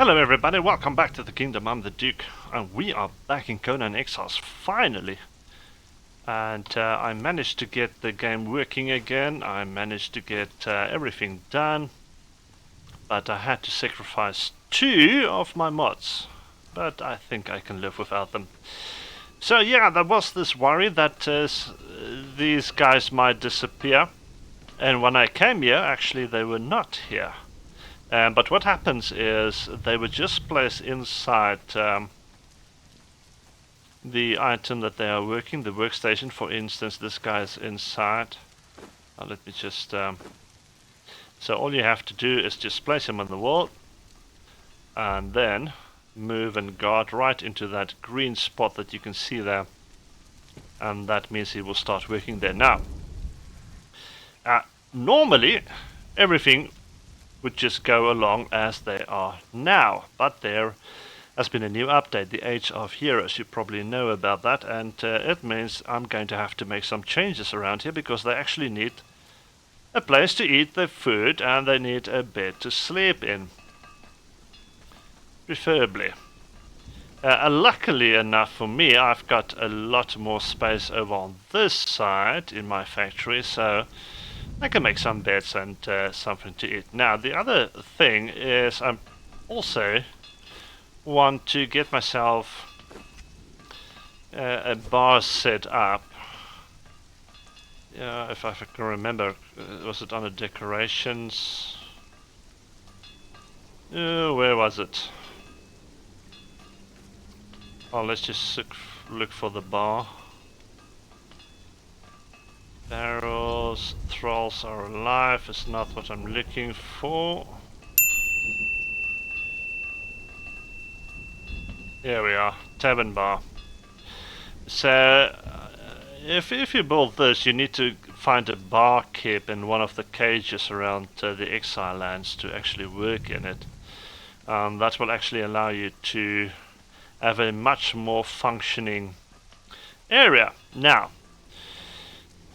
Hello everybody, welcome back to the Kingdom. I'm the Duke, and we are back in Conan Exiles, finally! And I managed to get the game working again, I managed to get everything done, but I had to sacrifice 2 of my mods, but I think I can live without them. So yeah, there was this worry that these guys might disappear, and when I came here, actually they were not here. But what happens is they were just placed inside the item that they are working, the workstation. For instance, this guy is inside. Let me just... so all you have to do is just place him on the wall and then move and guard right into that green spot that you can see there. And that means he will start working there. Now, normally everything would just go along as they are now, but there has been a new update, the Age of Heroes. You probably know about that, and it means I'm going to have to make some changes around here because they actually need a place to eat their food and they need a bed to sleep in, preferably. Luckily enough for me, I've got a lot more space over on this side in my factory, so I can make some beds and something to eat. Now, the other thing is I also want to get myself a bar set up. If I can remember, was it under decorations? Where was it? Oh, let's just look for the bar. Barrels, thralls are alive, is not what I'm looking for. Here we are, Tavern bar. So, if you build this, you need to find a barkeep in one of the cages around the exile lands to actually work in it. That will actually allow you to have a much more functioning area. Now,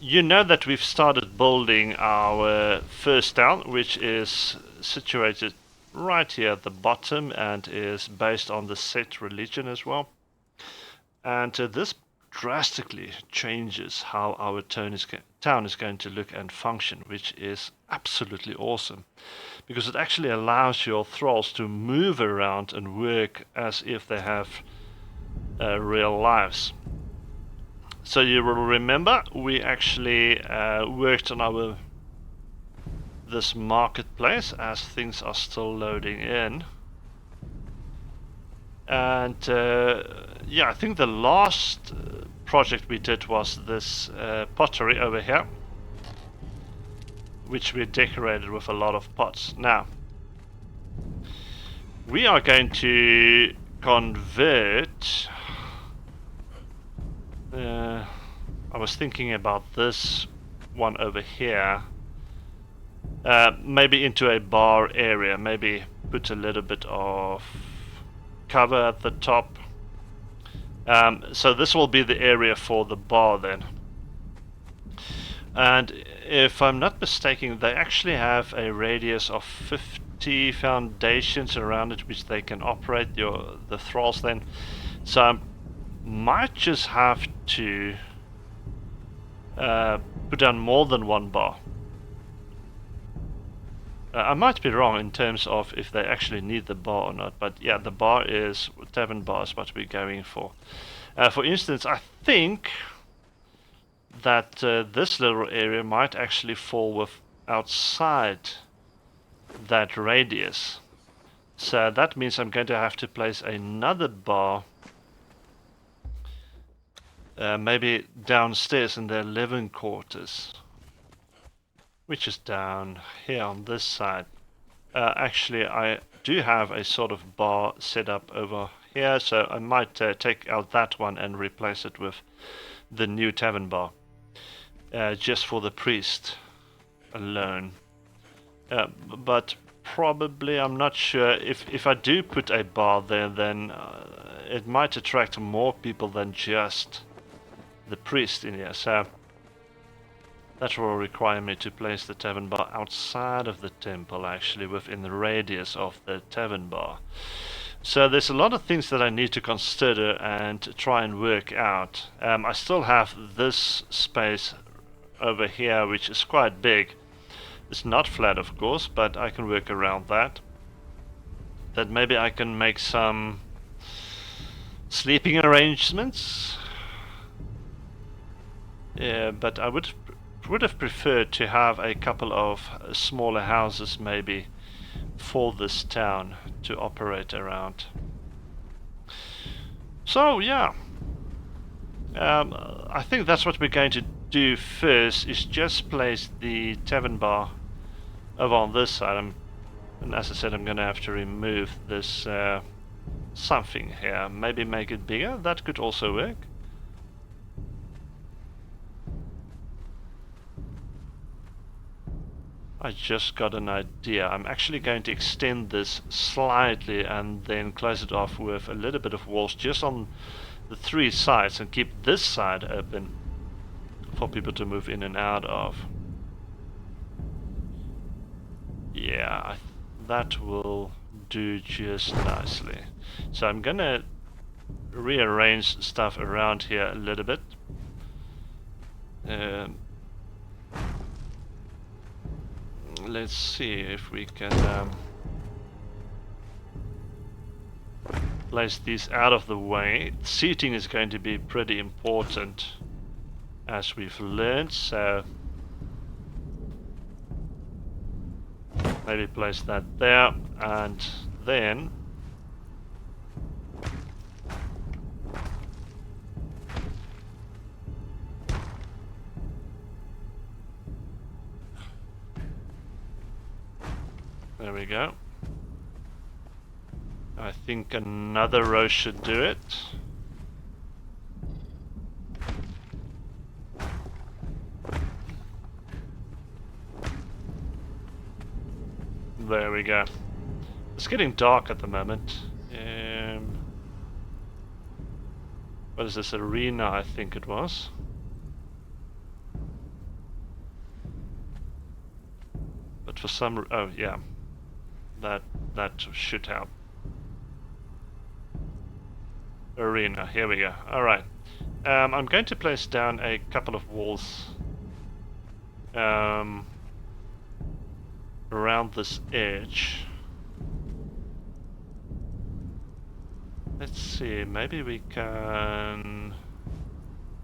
you know that we've started building our first town, which is situated right here at the bottom and is based on the Set religion as well. And this drastically changes how our town is going to look and function, which is absolutely awesome. Because it actually allows your thralls to move around and work as if they have real lives. So you will remember we actually worked on this marketplace as things are still loading in. And yeah, I think the last project we did was this pottery over here, which we decorated with a lot of pots. Now, we are going to convert... I was thinking about this one over here, maybe into a bar area, maybe put a little bit of cover at the top. So this will be the area for the bar then. And if I'm not mistaken, they actually have a radius of 50 foundations around it which they can operate the thralls then. So I might just have to put down more than one bar. I might be wrong in terms of if they actually need the bar or not, but yeah, the Tavern bar is what we're going for. For instance, I think that this little area might actually fall outside that radius. So that means I'm going to have to place another bar maybe downstairs in their living quarters, which is down here on this side. Actually, I do have a sort of bar set up over here, so I might take out that one and replace it with the new tavern bar, just for the priest alone. But probably, I'm not sure, if I do put a bar there, then it might attract more people than just the priest in here. So That will require me to place the tavern bar outside of the temple, actually within the radius of the tavern bar. So there's a lot of things that I need to consider and try and work out. I still have this space over here, which is quite big. It's not flat, of course, but I can work around that. That maybe I can make some sleeping arrangements. Yeah, but I would have preferred to have a couple of smaller houses maybe for this town to operate around. So yeah, I think that's what we're going to do first, is just place the tavern bar over on this side. And as I said, I'm going to have to remove this something here, maybe make it bigger. That could also work. I just got an idea. I'm actually going to extend this slightly and then close it off with a little bit of walls just on the 3 sides and keep this side open for people to move in and out of. Yeah, that will do just nicely. So I'm gonna rearrange stuff around here a little bit. Let's see if we can place these out of the way. Seating is going to be pretty important, as we've learned, so maybe place that there, and then there we go. I think another row should do it. There we go. It's getting dark at the moment. What is this, arena? I think it was. But for some, oh yeah, that should help. Arena, here we go. All right. I'm going to place down a couple of walls around this edge. Let's see, maybe we can...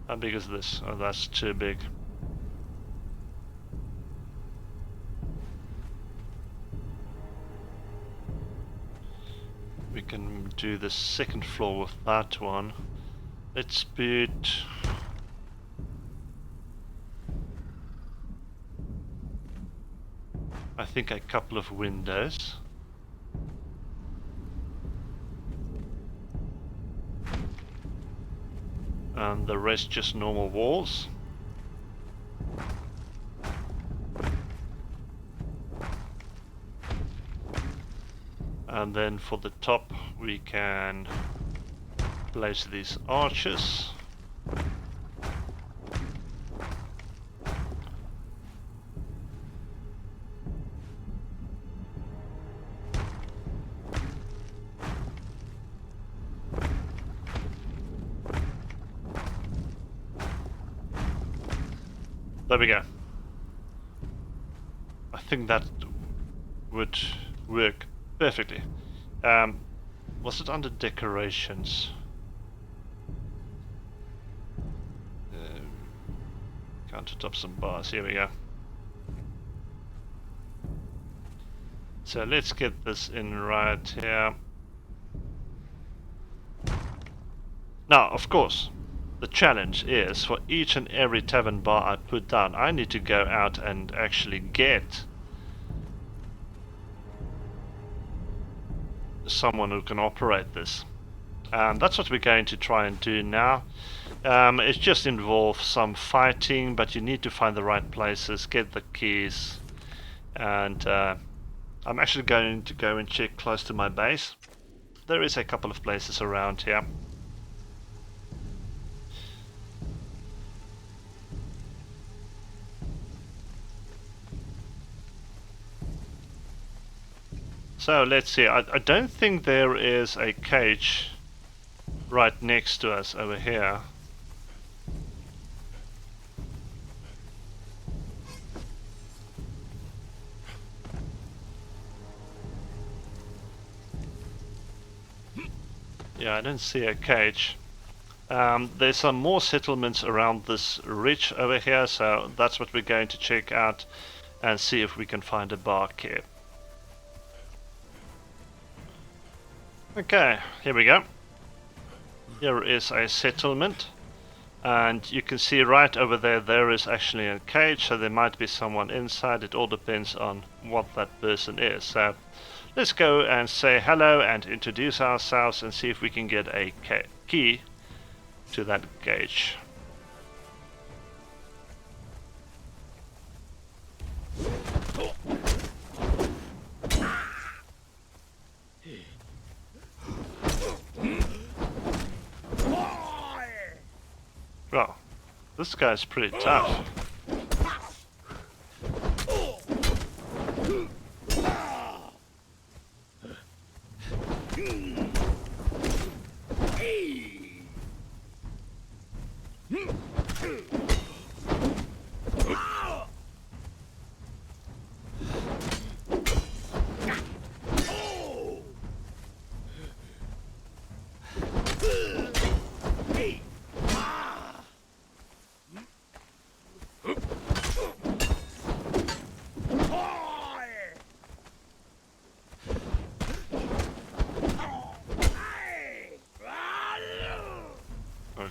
How big is this? Oh, that's too big. We can do the second floor with that one. Let's put... I think a couple of windows. And the rest just normal walls. And then for the top we can place these arches. There we go. I think that would work perfectly. Was it under decorations? Countertops and bars, here we go. So let's get this in right here. Now, of course, the challenge is for each and every tavern bar I put down, I need to go out and actually get someone who can operate this. And that's what we're going to try and do now. It just involves some fighting, but you need to find the right places, get the keys, and I'm actually going to go and check close to my base. There is a couple of places around here. So let's see. I don't think there is a cage right next to us over here. Yeah, I don't see a cage. There's some more settlements around this ridge over here, so that's what we're going to check out and see if we can find a barkeep. Okay, here we go. Here is a settlement, and you can see right over there, there is actually a cage, so there might be someone inside. It all depends on what that person is. So let's go and say hello and introduce ourselves and see if we can get a key to that cage. Well, this guy's pretty tough.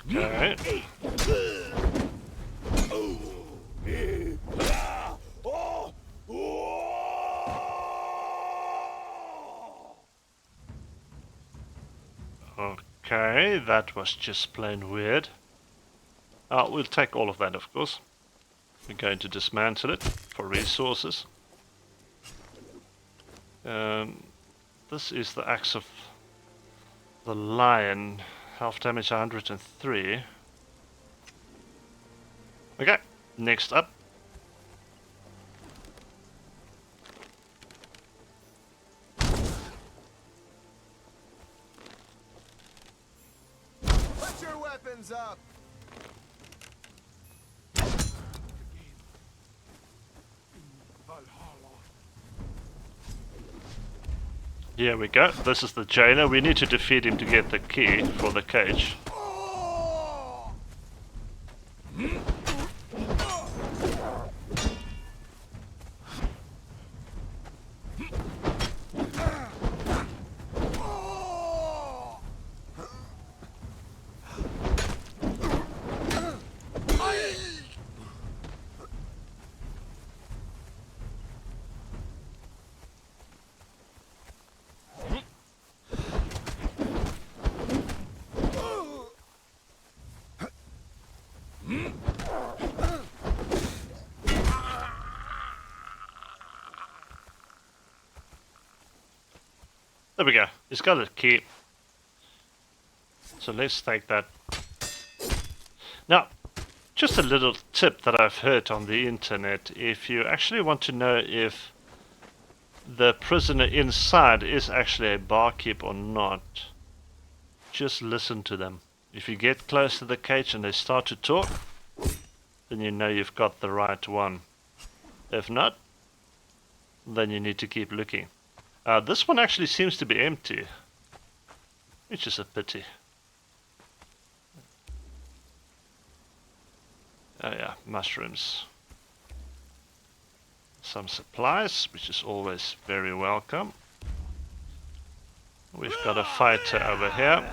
Okay. Okay, that was just plain weird. We'll take all of that, of course. We're going to dismantle it for resources. This is the axe of the lion. Health damage 103. Okay, next up. Put your weapons up. Here we go. This is the jailer. We need to defeat him to get the key for the cage. There we go. He's got a key. So let's take that. Now, just a little tip that I've heard on the internet. If you actually want to know if the prisoner inside is actually a barkeep or not, just listen to them. If you get close to the cage and they start to talk, then you know you've got the right one. If not, then you need to keep looking. This one actually seems to be empty, which is a pity. Oh yeah, mushrooms. Some supplies, which is always very welcome. We've got a fighter over here.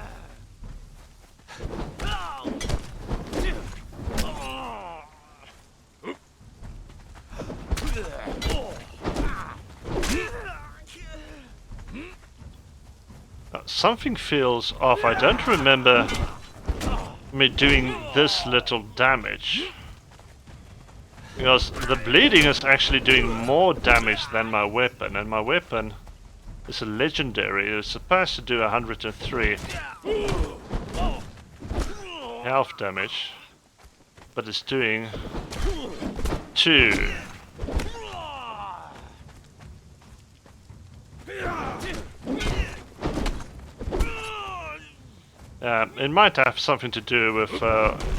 Something feels off. I don't remember me doing this little damage. Because the bleeding is actually doing more damage than my weapon, and my weapon is a legendary. It's supposed to do 103 health damage, but it's doing 2. It might have something to do with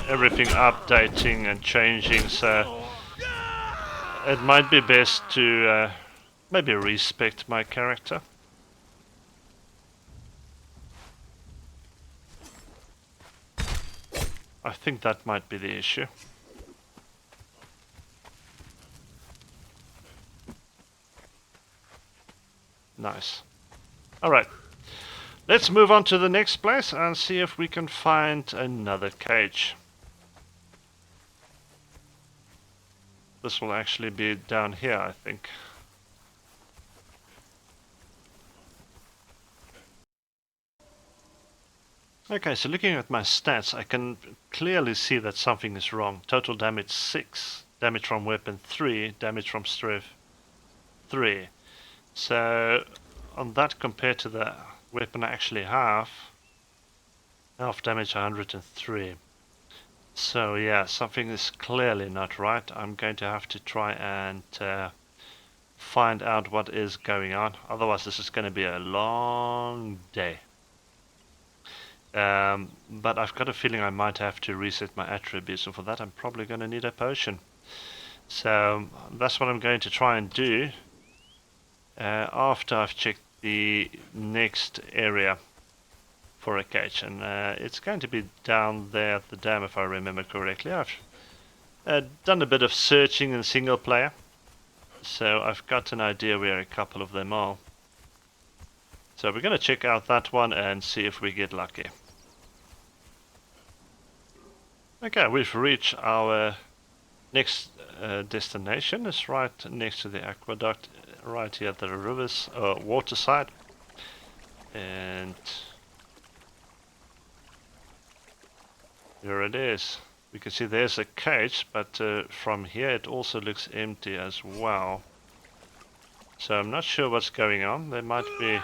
everything updating and changing, so it might be best to maybe respect my character. I think that might be the issue. Nice. Alright. Let's move on to the next place and see if we can find another cage. This will actually be down here, I think. Okay, so looking at my stats, I can clearly see that something is wrong. Total damage 6, damage from weapon 3, damage from strength 3. So, on that compared to the weapon I actually have, health damage 103. So yeah, something is clearly not right. I'm going to have to try and find out what is going on. Otherwise this is going to be a long day. But I've got a feeling I might have to reset my attributes, and for that I'm probably going to need a potion. So that's what I'm going to try and do after I've checked the next area for a cage, and it's going to be down there at the dam if I remember correctly. I've done a bit of searching in single player, so I've got an idea where a couple of them are. So we're going to check out that one and see if we get lucky. Okay, we've reached our next destination. It's right next to the aqueduct, right here at the river's waterside. And here it is. We can see there's a cage, but from here it also looks empty as well. So I'm not sure what's going on. There might be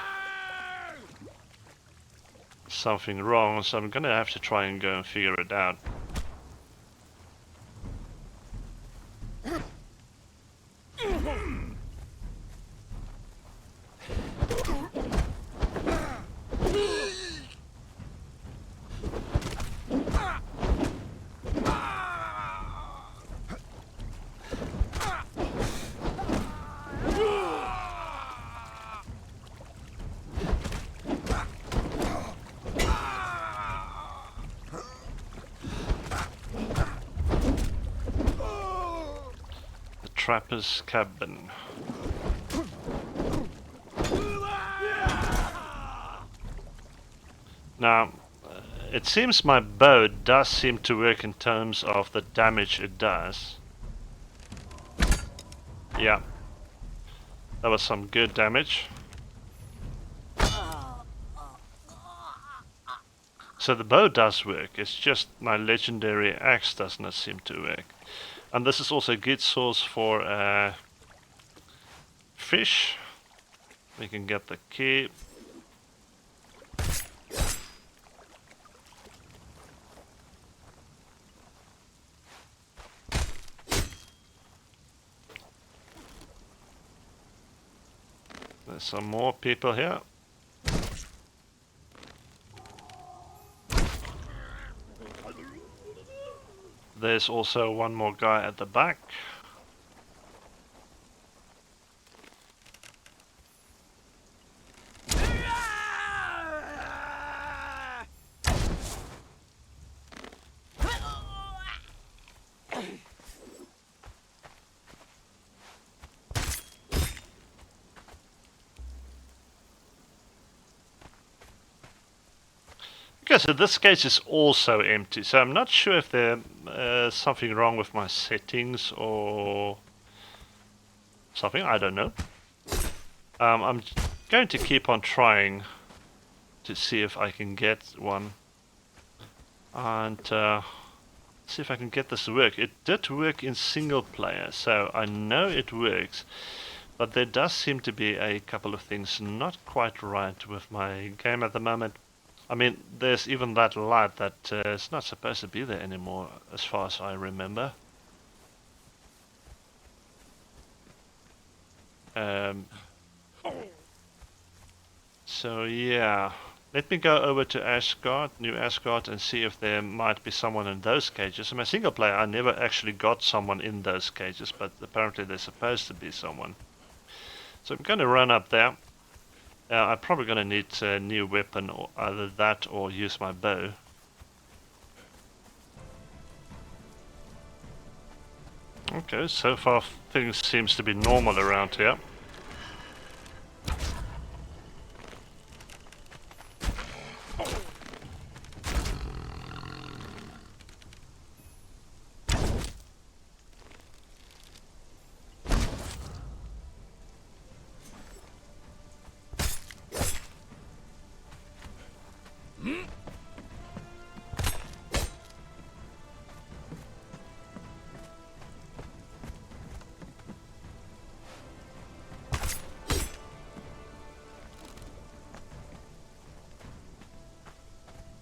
something wrong, so I'm gonna have to try and go and figure it out. Trapper's cabin. Now, it seems my bow does seem to work in terms of the damage it does. Yeah, that was some good damage. So the bow does work, it's just my legendary axe does not seem to work. And this is also a good source for fish. We can get the key. There's some more people here. There's also one more guy at the back. Okay, so this cage is also empty, so I'm not sure if there's something wrong with my settings or something, I don't know. I'm going to keep on trying to see if I can get one and see if I can get this to work. It did work in single player, so I know it works, but there does seem to be a couple of things not quite right with my game at the moment. I mean, there's even that light that is not supposed to be there anymore, as far as I remember. So yeah, Let me go over to Asgard, New Asgard, and see if there might be someone in those cages. In my single player, I never actually got someone in those cages, but apparently there's supposed to be someone. So I'm going to run up there. I'm probably going to need a new weapon, or either that or use my bow. Okay, so far things seems to be normal around here.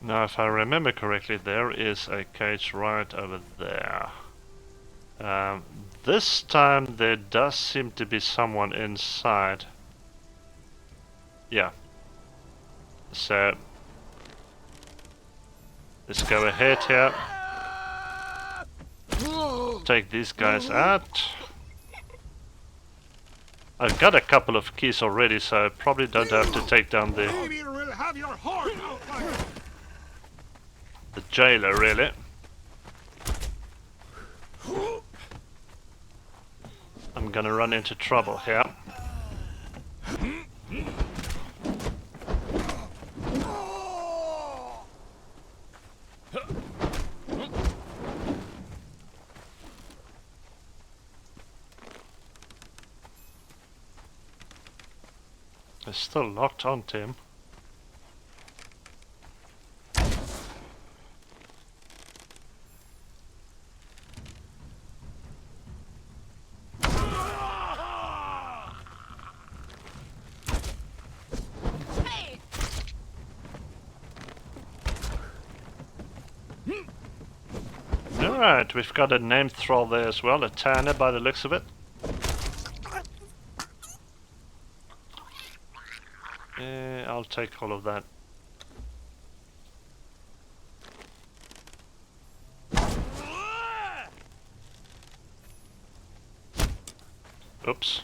Now, if I remember correctly, there is a cage right over there. This time there does seem to be someone inside. Yeah. So, let's go ahead here. Take these guys out. I've got a couple of keys already, so I probably don't have to take down the jailer, really. I'm gonna run into trouble here. They're still locked onto him. Alright, we've got a name thrall there as well, a Tanner by the looks of it. I'll take all of that. Oops.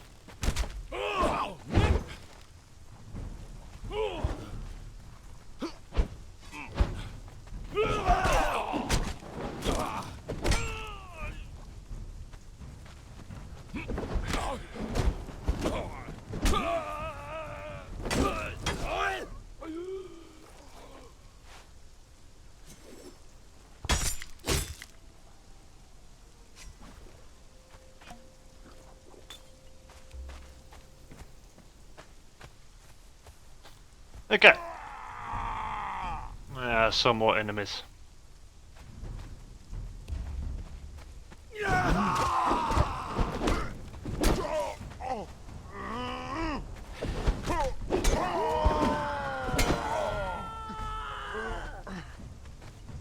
Okay. Some more enemies.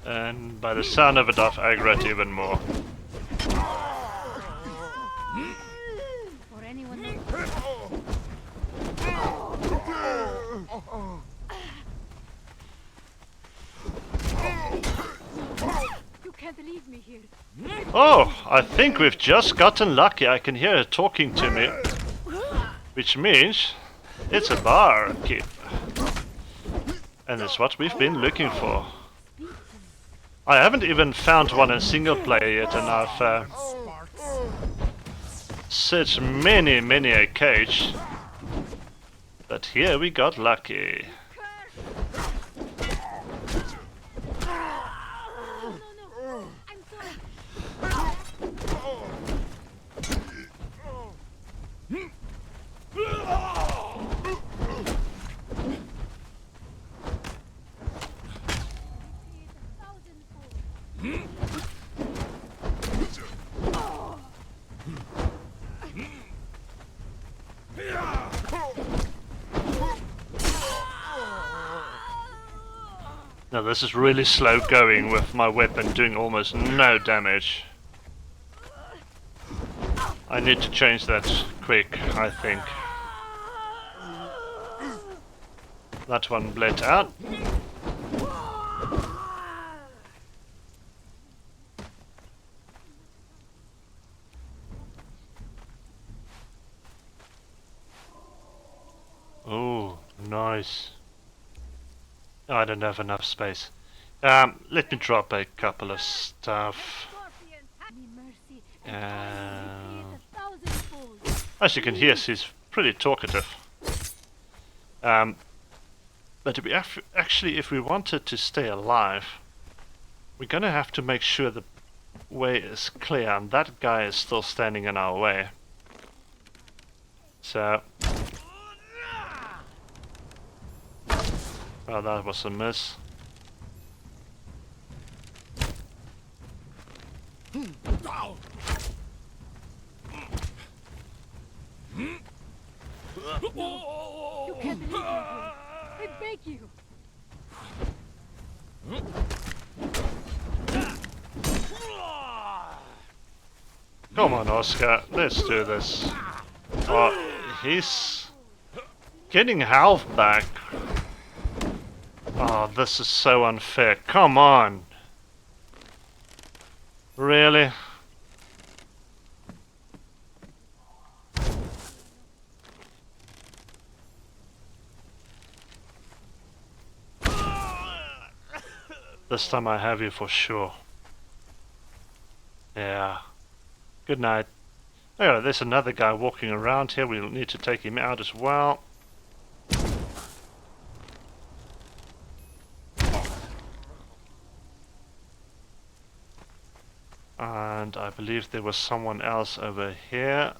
And by the sound of it, I've aggroed even more. Oh, I think we've just gotten lucky. I can hear her talking to me. Which means it's a barkeep. And it's what we've been looking for. I haven't even found one in single player yet, and I've searched many a cage. But here we got lucky. Now this is really slow going with my weapon doing almost no damage. I need to change that quick, I think. That one bled out. Oh, nice. I don't have enough space. Let me drop a couple of stuff. As you can hear, she's pretty talkative. But actually, if we wanted to stay alive, we're gonna have to make sure the way is clear, and that guy is still standing in our way. So... well, that was a miss. You can't leave me here. I beg you. Come on, Oscar, let's do this. Oh, he's getting health back. Oh, this is so unfair. Come on. Really? This time I have you for sure. Yeah. Good night. Oh, there's another guy walking around here. We'll need to take him out as well. And I believe there was someone else over here.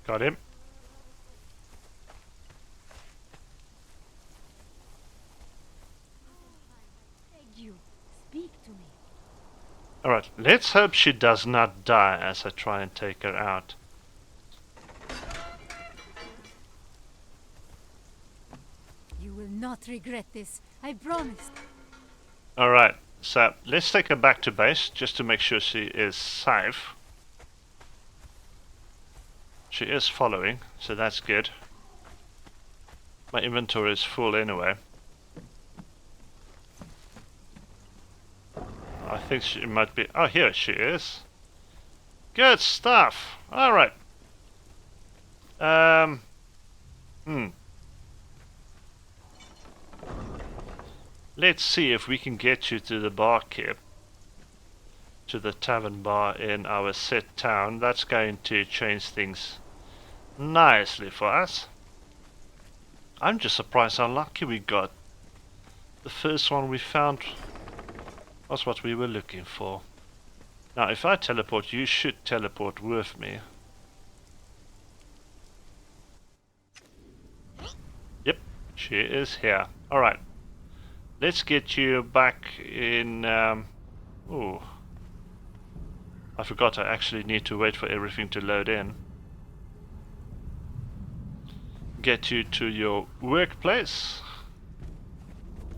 Got him. You speak to me. Alright, let's hope she does not die as I try and take her out. You will not regret this. I promise. Alright, so let's take her back to base just to make sure she is safe. She is following, so that's good. My inventory is full anyway. I think she might be... oh, here she is. Good stuff. Alright. Let's see if we can get you to the barkeep. To the tavern bar in our set town. That's going to change things nicely for us. I'm just surprised how lucky we got. The first one we found was what we were looking for. Now if I teleport, you should teleport with me. Yep, she is here. Alright. Let's get you back in... ooh. I forgot I actually need to wait for everything to load in. Get you to your workplace,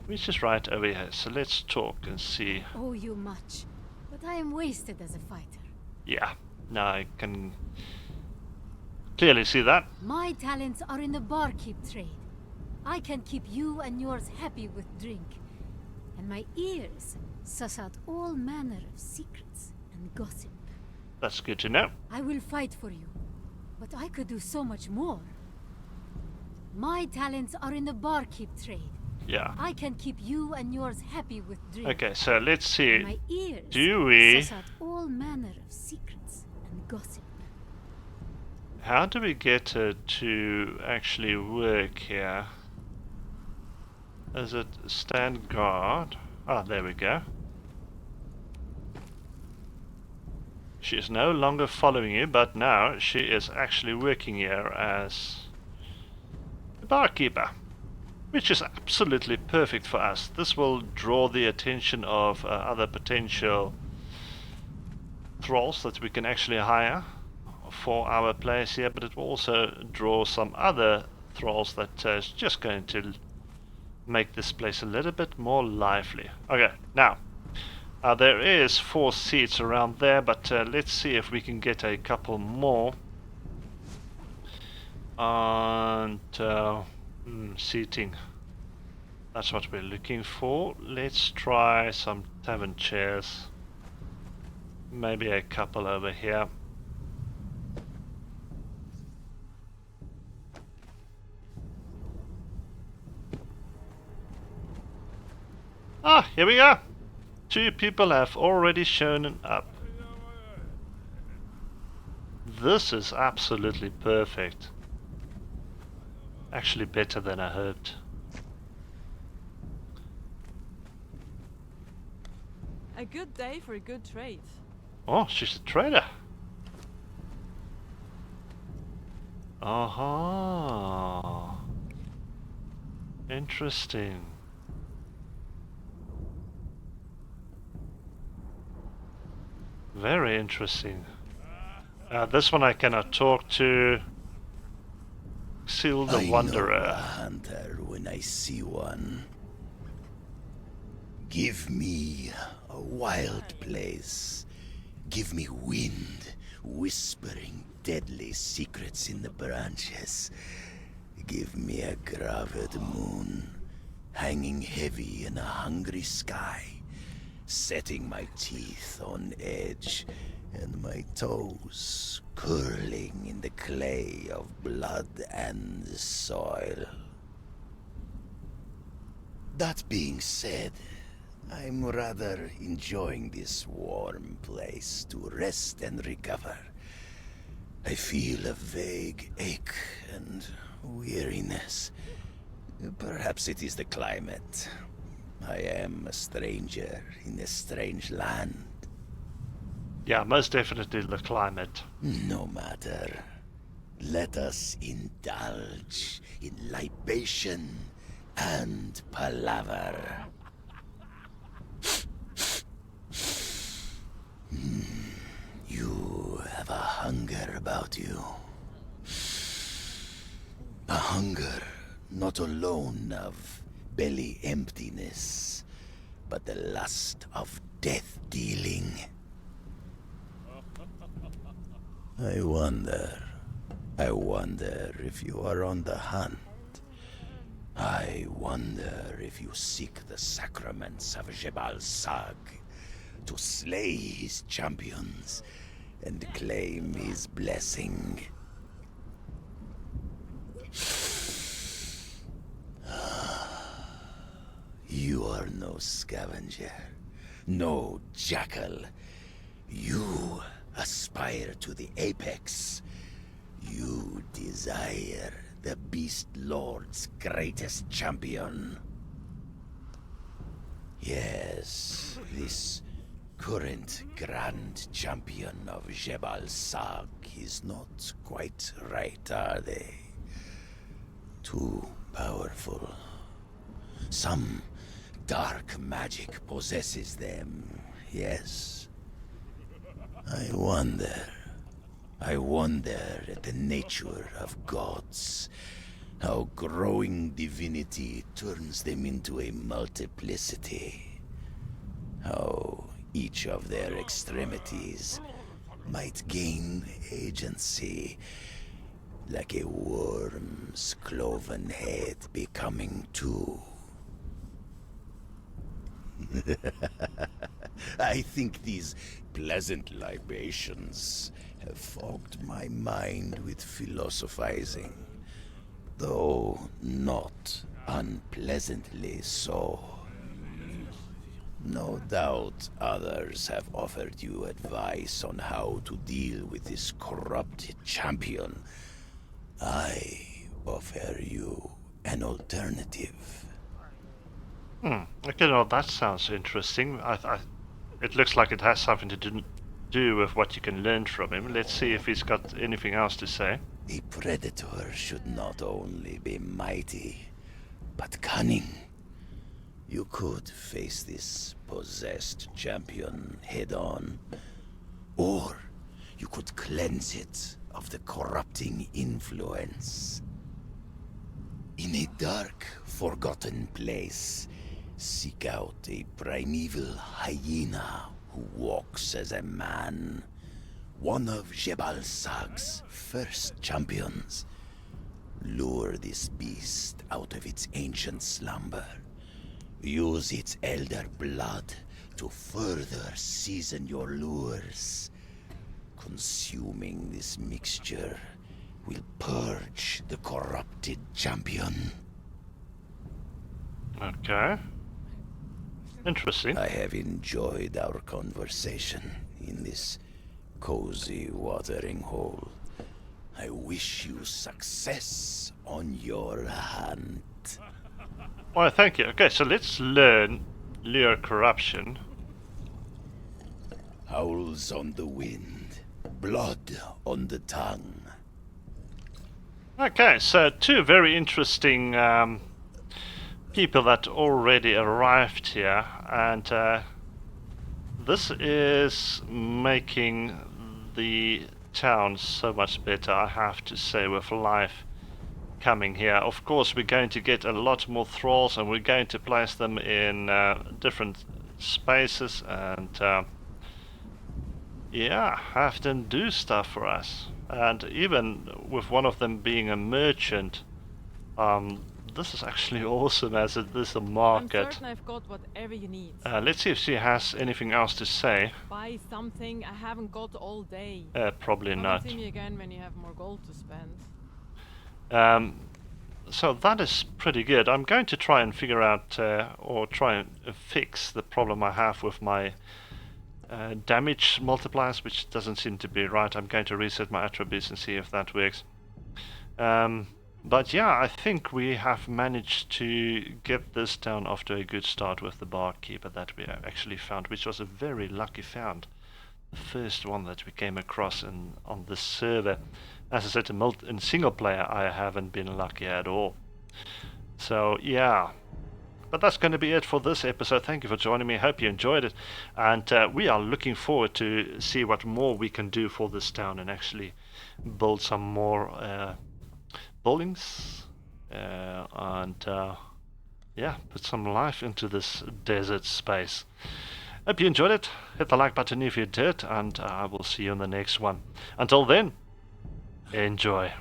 which is right over here. So let's talk and see. Owe you much, but I am wasted as a fighter. Yeah, now I can clearly see that. My talents are in the barkeep trade. I can keep you and yours happy with drink, and my ears suss out all manner of secrets and gossip. That's good to know. I will fight for you, but I could do so much more. My talents are in the barkeep trade. Yeah. I can keep you and yours happy with drink. Okay, so let's see. My ears Do we... suss out all manner of secrets and gossip. how do we get her to actually work here? Is it stand guard? Ah, there we go. She is no longer following you, but now she is actually working here as a barkeeper, which is absolutely perfect for us. This will draw the attention of other potential thralls that we can actually hire for our place here, but it will also draw some other thralls that is just going to make this place a little bit more lively. Okay, now There is 4 seats around there, but let's see if we can get a couple more. And seating. That's what we're looking for. Let's try some tavern chairs. Maybe a couple over here. Ah, here we are. 2 people have already shown up. This is absolutely perfect. Actually better than I hoped. A good day for a good trade. Oh, she's a trader. Aha. Interesting. Very interesting. This one I cannot talk to. Seal the I Wanderer. know a hunter when I see one. Give me a wild place. Give me wind, whispering deadly secrets in the branches. Give me a graved moon, hanging heavy in a hungry sky, setting my teeth on edge and my toes curling in the clay of blood and soil. That being said, I'm rather enjoying this warm place to rest and recover. I feel a vague ache and weariness. Perhaps it is the climate. I am a stranger in a strange land. Yeah, most definitely the climate. No matter. Let us indulge in libation and palaver. You have a hunger about you. A hunger not alone of belly emptiness, but the lust of death dealing. I wonder if you are on the hunt. I wonder if you seek the sacraments of Jebal Sag to slay his champions and claim his blessing. You are no scavenger, no jackal. You aspire to the apex. You desire the Beast Lord's greatest champion. Yes, this current Grand Champion of Jebal Sag is not quite right, are they? Too powerful. Some dark magic possesses them, yes. I wonder at the nature of gods, how growing divinity turns them into a multiplicity, how each of their extremities might gain agency, like a worm's cloven head becoming two. I think these pleasant libations have fogged my mind with philosophizing, though not unpleasantly so. No doubt others have offered you advice on how to deal with this corrupted champion. I offer you an alternative. Okay, well, that sounds interesting. It looks like it has something to do with what you can learn from him. Let's see if he's got anything else to say. A predator should not only be mighty, but cunning. You could face this possessed champion head-on, or you could cleanse it of the corrupting influence. In a dark, forgotten place, seek out a primeval hyena who walks as a man. One of Jebal Sag's first champions. Lure this beast out of its ancient slumber. Use its elder blood to further season your lures. Consuming this mixture will purge the corrupted champion. Okay. Interesting. I have enjoyed our conversation in this cozy watering hole. I wish you success on your hunt. Well, thank you. Okay, so let's learn Lure Corruption. Howls on the wind, blood on the tongue. Okay, so two very interesting people that already arrived here, and this is making the town so much better, I have to say, with life coming here. Of course, we're going to get a lot more thralls, and we're going to place them in different spaces, and yeah, have them do stuff for us. And even with one of them being a merchant, this is actually awesome, as it is a I'm market. certain I've got whatever you need. Let's see if she has anything else to say. Buy something I haven't got all day. Probably Come not. and see me again when you have more gold to spend. So that is pretty good. I'm going to try and figure out, or try and fix the problem I have with my damage multipliers, which doesn't seem to be right. I'm going to reset my attributes and see if that works. But yeah, I think we have managed to get this town off to a good start with the barkeeper that we actually found, which was a very lucky found. The first one that we came across on this server. As I said, in single player I haven't been lucky at all. So yeah. But that's going to be it for this episode. Thank you for joining me. I hope you enjoyed it. And we are looking forward to see what more we can do for this town and actually build some more buildings. And yeah, put some life into this desert space. Hope you enjoyed it. Hit the like button if you did. And I will see you in the next one. Until then, enjoy.